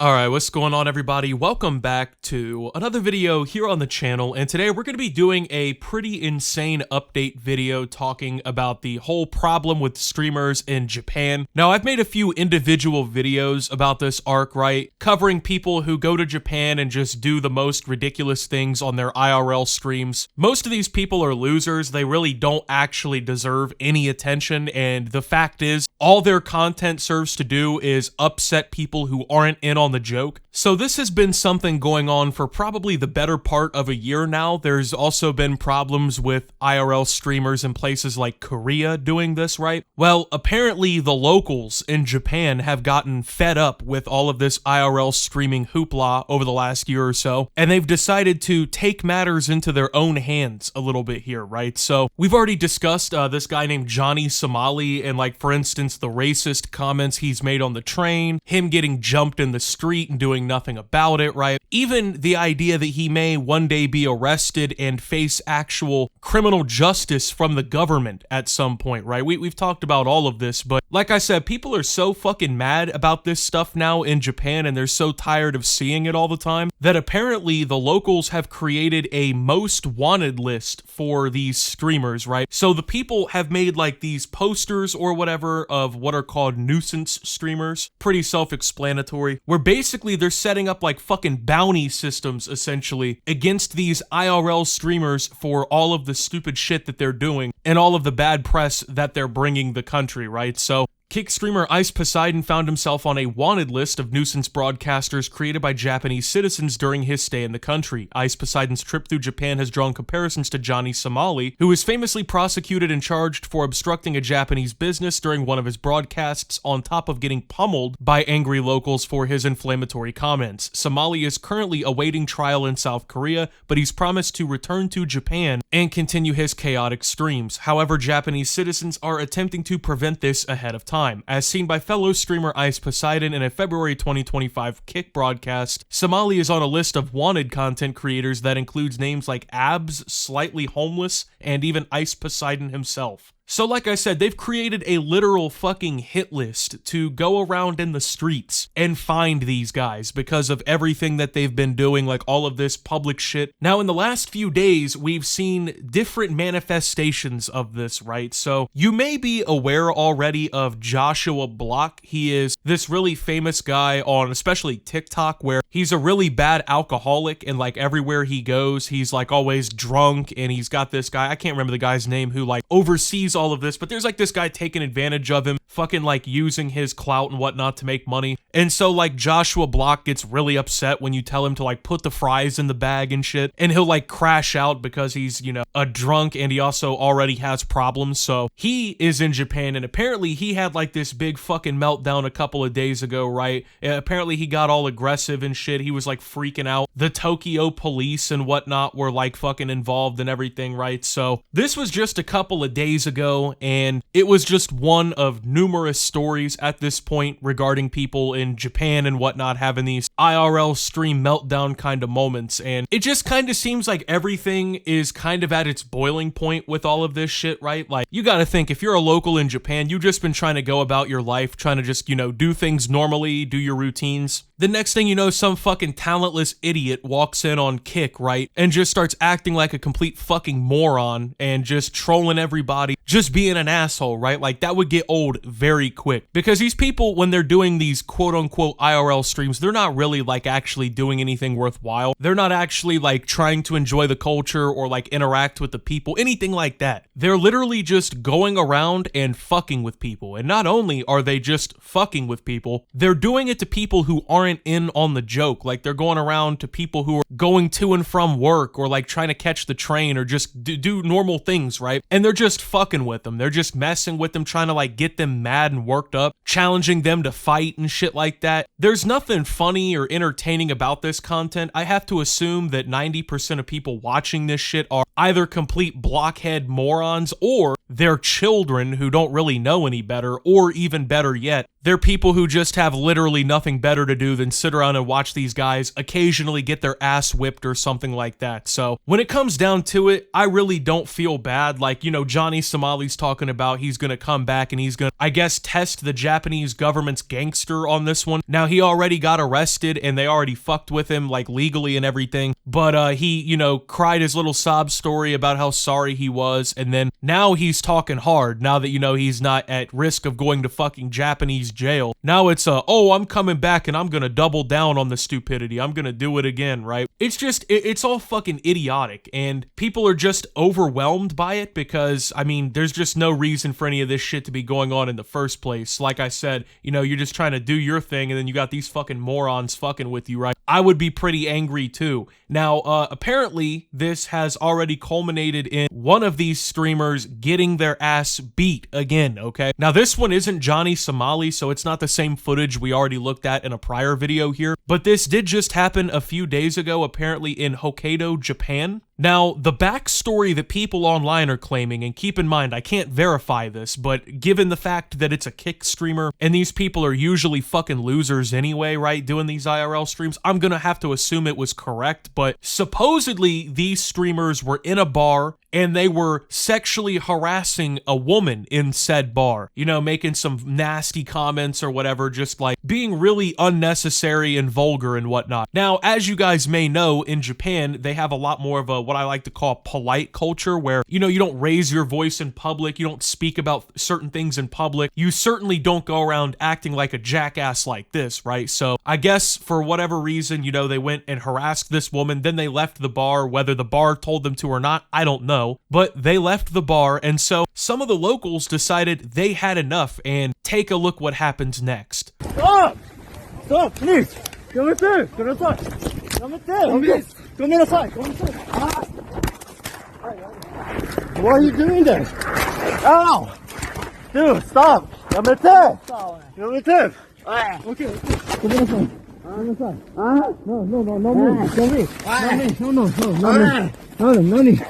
Alright, what's going on everybody? Welcome back to another video here on the channel, and today we're going to be doing a pretty insane update video talking about the whole problem with streamers in Japan. Now, I've made a few individual videos about this arc, right? Covering people who go to Japan and just do the most ridiculous things on their IRL streams. Most of these people are losers. They really don't actually deserve any attention, and the fact is, all their content serves to do is upset people who aren't in on the joke. So this has been something going on for probably the better part of a year now. There's also been problems with IRL streamers in places like Korea doing this, right? Well, apparently the locals in Japan have gotten fed up with all of this IRL streaming hoopla over the last year or so, and they've decided to take matters into their own hands a little bit here, right? So we've already discussed this guy named Johnny Somali, and like, for instance, the racist comments he's made on the train, him getting jumped in the street and doing nothing about it, right? Even the idea that he may one day be arrested and face actual criminal justice from the government at some point, right? We've talked about all of this, but like I said, people are so fucking mad about this stuff now in Japan, and they're so tired of seeing it all the time, that apparently the locals have created a most wanted list for these streamers, right? So the people have made like these posters or whatever of what are called nuisance streamers, pretty self-explanatory, where basically they're setting up like fucking bounty systems essentially against these IRL streamers for all of the stupid shit that they're doing and all of the bad press that they're bringing the country, right? So Kick streamer Ice Poseidon found himself on a wanted list of nuisance broadcasters created by Japanese citizens during his stay in the country. Ice Poseidon's trip through Japan has drawn comparisons to Johnny Somali, who was famously prosecuted and charged for obstructing a Japanese business during one of his broadcasts, on top of getting pummeled by angry locals for his inflammatory comments. Somali is currently awaiting trial in South Korea, but he's promised to return to Japan and continue his chaotic streams. However, Japanese citizens are attempting to prevent this ahead of time. As seen by fellow streamer Ice Poseidon in a February 2025 Kick broadcast, Somali is on a list of wanted content creators that includes names like Abs, Slightly Homeless, and even Ice Poseidon himself. So like I said, they've created a literal fucking hit list to go around in the streets and find these guys because of everything that they've been doing, like all of this public shit. Now, in the last few days, we've seen different manifestations of this, right? So you may be aware already of Joshua Block. He is this really famous guy on especially TikTok, where he's a really bad alcoholic, and like everywhere he goes, he's like always drunk, and he's got this guy, I can't remember the guy's name, who like oversees all of this, but there's like this guy taking advantage of him, fucking like using his clout and whatnot to make money. And so like Joshua Block gets really upset when you tell him to like put the fries in the bag and shit, and he'll like crash out because he's, you know, a drunk, and he also already has problems. So he is in Japan, and apparently he had like this big fucking meltdown a couple of days ago, right? Apparently he got all aggressive and shit. He was like freaking out. The Tokyo police and whatnot were like fucking involved and everything, right? So this was just a couple of days ago, and it was just one of numerous stories at this point regarding people in Japan and whatnot having these IRL stream meltdown kind of moments, and it just kind of seems like everything is kind of at its boiling point with all of this shit, right? Like, you gotta think, if you're a local in Japan, you've just been trying to go about your life, trying to just, you know, do things normally, do your routines. The next thing you know, some fucking talentless idiot walks in on Kick, right, and just starts acting like a complete fucking moron and just trolling everybody, just being an asshole, right? Like, that would get old very quick, because these people, when they're doing these quote-unquote IRL streams, they're not really like actually doing anything worthwhile. They're not actually like trying to enjoy the culture or like interact with the people, anything like that. They're literally just going around and fucking with people. And not only are they just fucking with people, they're doing it to people who aren't in on the joke. Like, they're going around to people who are going to and from work, or like trying to catch the train, or just do normal things, right? And they're just fucking with them. They're just messing with them, trying to like get them mad and worked up, challenging them to fight and shit like that. There's nothing funny or entertaining about this content. I have to assume that 90% of people watching this shit are either complete blockhead morons, or they're children who don't really know any better, or even better yet, they're people who just have literally nothing better to do than sit around and watch these guys occasionally get their ass whipped or something like that. So when it comes down to it, I really don't feel bad. Like, you know, Johnny Somali's talking about he's gonna come back and he's gonna, I guess, test the Japanese government's gangster on this one. Now, he already got arrested and they already fucked with him, like, legally and everything. But he, you know, cried his little sob story about how sorry he was. And then now he's talking hard now that, you know, he's not at risk of going to fucking Japanese jail. Now it's oh, I'm coming back and I'm gonna double down on the stupidity. I'm gonna do it again, right? It's just, it's all fucking idiotic, and people are just overwhelmed by it because, I mean, there's just no reason for any of this shit to be going on in the first place. Like I said, you know, you're just trying to do your thing and then you got these fucking morons fucking with you, right? I would be pretty angry too. Now, apparently this has already culminated in one of these streamers getting their ass beat again, okay? Now, this one isn't Johnny Somali, so it's not the same footage we already looked at in a prior video here, but this did just happen a few days ago, apparently in Hokkaido, Japan. Now, the backstory that people online are claiming, and keep in mind, I can't verify this, but given the fact that it's a kick streamer, and these people are usually fucking losers anyway, right, doing these IRL streams, I'm gonna have to assume it was correct, but supposedly these streamers were in a bar, and they were sexually harassing a woman in said bar, you know, making some nasty comments or whatever, just like being really unnecessary and vulgar and whatnot. Now, as you guys may know, in Japan, they have a lot more of a, what I like to call, polite culture, where, you know, you don't raise your voice in public, you don't speak about certain things in public, you certainly don't go around acting like a jackass like this, right? So I guess for whatever reason, you know, they went and harassed this woman, then they left the bar, whether the bar told them to or not, I don't know. But they left the bar, and so some of the locals decided they had enough, and take a look what happens next. Stop! Stop, please! Yamete! Kudasai! Yamete! Gomenasai! What are you doing there? Ow! Dude, stop! Yamete! Yamete! Okay. Gomenasai. No.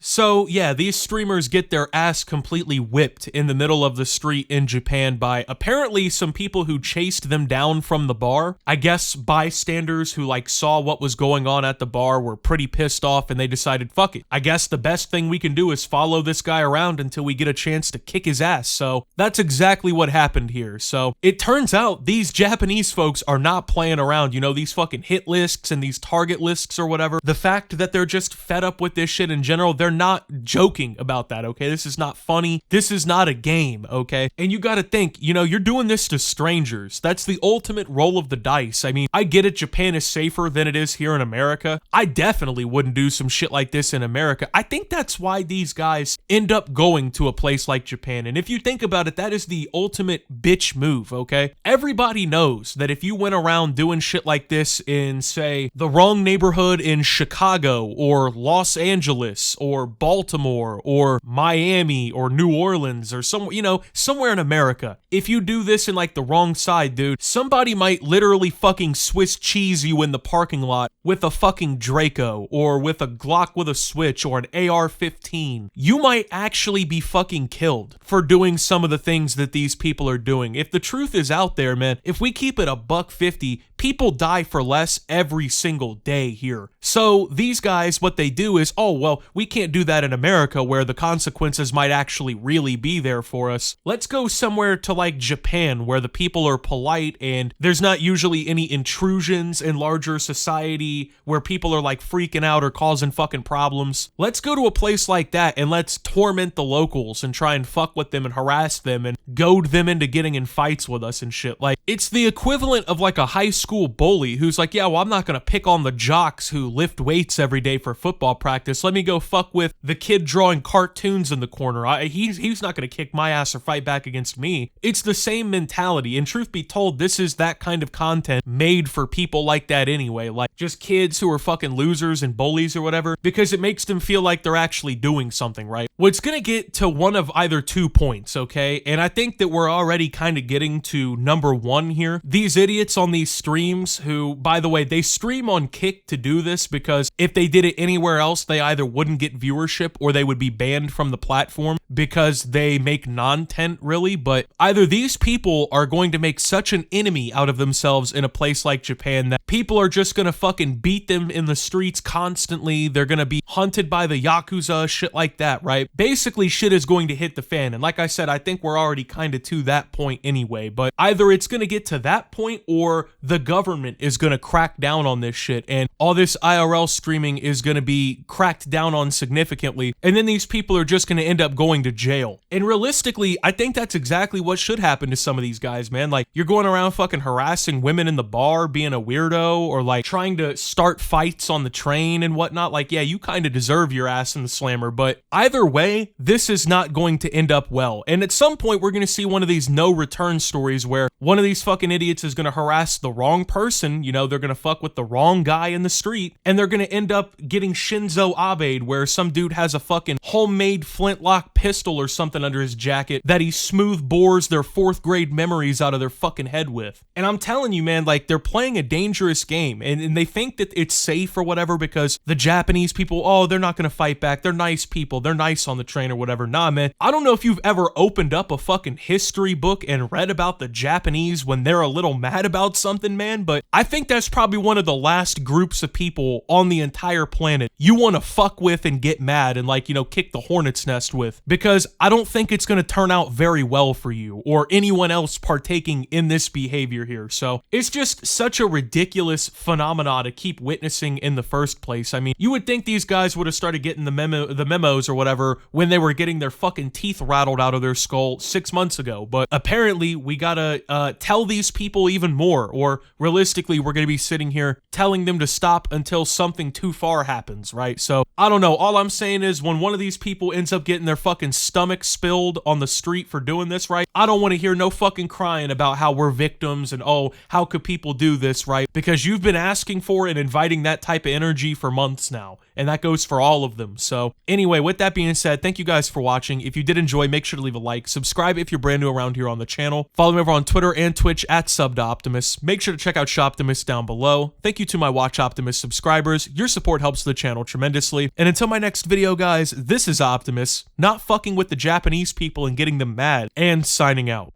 So yeah, these streamers get their ass completely whipped in the middle of the street in Japan by apparently some people who chased them down from the bar. I guess bystanders who like saw what was going on at the bar were pretty pissed off and they decided, fuck it, I guess the best thing we can do is follow this guy around until we get a chance to kick his ass. So that's exactly what happened here. So it turns out these Japanese folks are not playing around, you know, these fucking hit lists and these target lists or whatever. The fact that they're just fed up with this shit in general, they're not joking about that, okay? This is not funny. This is not a game, okay? And you gotta think, you know, you're doing this to strangers. That's the ultimate roll of the dice. I mean, I get it, Japan is safer than it is here in America. I definitely wouldn't do some shit like this in America. I think that's why these guys end up going to a place like Japan. And if you think about it, that is the ultimate bitch move, okay? Everybody knows that if you went around doing shit like this in, say, the wrong neighborhood in Chicago or Los Angeles or Baltimore or Miami or New Orleans or somewhere, you know, somewhere in America, if you do this in like the wrong side, dude, somebody might literally fucking Swiss cheese you in the parking lot with a fucking Draco or with a Glock with a switch or an AR-15. You might actually be fucking killed for doing some of the things that these people are doing. If the truth is out there, man, if we keep it $1.50, people die for less every single day here. So these guys, what they do is, oh, well, we can't do that in America where the consequences might actually really be there for us. Let's go somewhere to like Japan where the people are polite and there's not usually any intrusions in larger society where people are like freaking out or causing fucking problems. Let's go to a place like that and let's torment the locals and try and fuck with them and harass them and goad them into getting in fights with us and shit. Like, it's the equivalent of like a high school bully who's like, yeah, well, I'm not gonna pick on the jocks who lift weights every day for football practice. Let me go fuck with the kid drawing cartoons in the corner. He's not gonna kick my ass or fight back against me. It's the same mentality, and truth be told, this is that kind of content made for people like that anyway, like just kids who are fucking losers and bullies or whatever, because it makes them feel like they're actually doing something, right? Well, it's gonna get to one of either 2 points, okay? And I think that we're already kind of getting to number 1 here. These idiots on these streams streams, who, by the way, they stream on Kick to do this because if they did it anywhere else, they either wouldn't get viewership or they would be banned from the platform because they make content, really. But either these people are going to make such an enemy out of themselves in a place like Japan that people are just gonna fucking beat them in the streets constantly. They're gonna be hunted by the Yakuza, shit like that, right? Basically, shit is going to hit the fan. And like I said, I think we're already kind of to that point anyway. But either it's gonna get to that point or the government is gonna crack down on this shit. And all this IRL streaming is gonna be cracked down on significantly. And then these people are just gonna end up going to jail. And realistically, I think that's exactly what should happen to some of these guys, man. Like, you're going around fucking harassing women in the bar, being a weirdo, or like trying to start fights on the train and whatnot. Like, yeah, you kind of deserve your ass in the slammer. But either way, this is not going to end up well. And at some point, we're going to see one of these no return stories where one of these fucking idiots is going to harass the wrong person. You know, they're going to fuck with the wrong guy in the street, and they're going to end up getting Shinzo Abe'd, where some dude has a fucking homemade flintlock pistol or something under his jacket that he smooth bores their 4th grade memories out of their fucking head with. And I'm telling you, man, like, they're playing a dangerous game, and they think that it's safe or whatever because the Japanese people, oh, they're not gonna fight back, they're nice people, they're nice on the train or whatever. Nah, man, I don't know if you've ever opened up a fucking history book and read about the Japanese when they're a little mad about something, man, but I think that's probably one of the last groups of people on the entire planet you want to fuck with and get mad and, like, you know, kick the hornet's nest with, because I don't think it's gonna turn out very well for you or anyone else partaking in this behavior here. So it's just such a ridiculous phenomena to keep witnessing in the first place. I mean, you would think these guys would have started getting the memos or whatever when they were getting their fucking teeth rattled out of their skull 6 months ago, but apparently we gotta tell these people even more, or realistically we're gonna be sitting here telling them to stop until something too far happens, right? So I don't know. All I'm saying is when one of these people ends up getting their fucking stomach spilled on the street for doing this, right, I don't want to hear no fucking crying about how we're victims and, oh, how could people do this, right? Because you've been asking for and inviting that type of energy for months now, and that goes for all of them. So anyway, with that being said, thank you guys for watching. If you did enjoy, make sure to leave a like, subscribe if you're brand new around here on the channel, follow me over on Twitter and Twitch at @SubToOptimus. Make sure to check out Shoptimus down below. Thank you to my Watch Optimus subscribers. Your support helps the channel tremendously. And until my next video, guys, this is Optimus, not fucking with the Japanese people and getting them mad, and signing out.